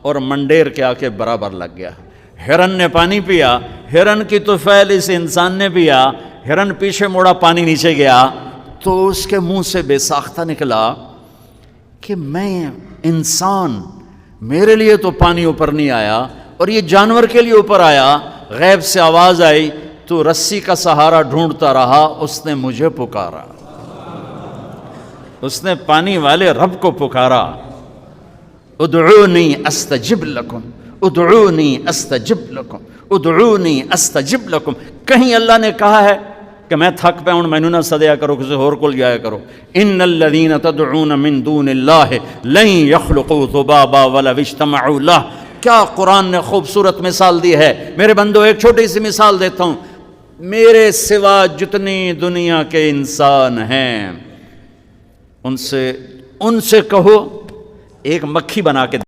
और मंडेर के आके बराबर लग गया। हिरन ने पानी पिया, हिरन की तुफैल इस इंसान ने पिया, हिरन पीछे मुड़ा, पानी नीचे गया तो उसके मुंह से बेसाख्ता निकला कि मैं इंसान, मेरे लिए तो पानी ऊपर नहीं आया और ये जानवर के लिए ऊपर आया। गैब से आवाज़ आई, तू रस्सी का सहारा ढूंढता रहा, उसने मुझे पुकारा। उसने पानी वाले रब को पुकारा, उदऊनी अस्तजिब लकुम, उदऊनी अस्तजिब लकुम, उदऊनी अस्तजिब लकुम। कहीं अल्लाह ने कहा है कि मैं थक पे हूँ, मैनू ना सदया करो, किसी होर को जाया करो। इन्नल्लज़ीना तदऊन मिन दूनिल्लाहि लन यख्लुकू ज़ुबाबा वलव इज्तमऊ लह। क्या कुरान ने खूबसूरत मिसाल दी है। मेरे बंदो, एक छोटी सी मिसाल देता हूँ। मेरे सिवा जितनी दुनिया के इंसान हैं, उनसे कहो एक मक्खी बना के